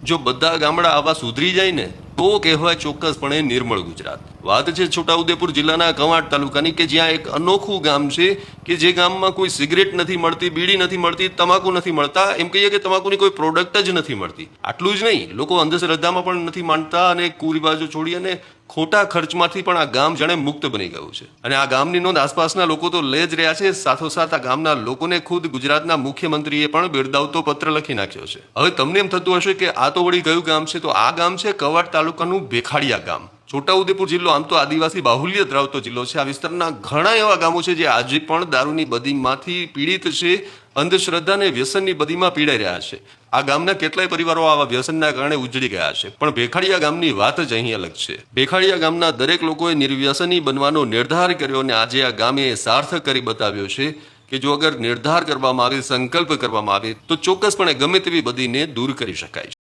જો બધા ગામડા આવા સુધરી જાય ને તો કહેવાય ચોક્કસપણે નિર્મળ ગુજરાત. વાત છે છોટાઉદેપુર જિલ્લાના કવાંટ તાલુકાની, કે જ્યાં એક અનોખું ગામ છે કે જે ગામમાં કોઈ સિગરેટ નથી મળતી, બીડી નથી મળતી, તમાકુ નથી મળતા, એમ કહીએ કે તમાકુની કોઈ પ્રોડક્ટ જ નથી મળતી. આટલું જ નહીં, લોકો અંધશ્રદ્ધામાં પણ નથી માનતા અને કુરિવાજો છોડી અને ખોટા ખર્ચમાંથી પણ આ ગામ જાણે મુક્ત બની ગયું છે. અને આ ગામની નોંધ આસપાસના લોકો તો લે જ રહ્યા છે, સાથોસાથ આ ગામના લોકોને ખુદ ગુજરાતના મુખ્યમંત્રીએ પણ બિરદાવતો પત્ર લખી નાખ્યો છે. હવે તમને એમ થતું હશે કે આ તો વળી કયું ગામ છે, તો આ ગામ છે કવાંટ તાલુકાનું ભેખાડીયા ગામ. છોટાઉદેપુર જિલ્લો આમ તો આદિવાસી બાહુલ્ય ધરાવતો જિલ્લો છે. આ વિસ્તારના ઘણા એવા ગામો છે જે આજે પણ દારૂની બદીમાંથી પીડિત છે, અંધશ્રદ્ધા અને વ્યસનની બદીમાં પીડાઈ રહ્યા છે. આ ગામના કેટલાય પરિવારો આવા વ્યસનના કારણે ઉજળી ગયા છે. પણ ભેખાડીયા ગામની વાત જ અહીં અલગ છે. ભેખાડીયા ગામના દરેક લોકોએ નિર્વ્યસની બનવાનો નિર્ધાર કર્યો અને આજે આ ગામે સાર્થક કરી બતાવ્યો છે કે જો અગર નિર્ધાર કરવામાં આવે, સંકલ્પ કરવામાં આવે તો ચોક્કસપણે ગમે તેવી બદીને દૂર કરી શકાય છે.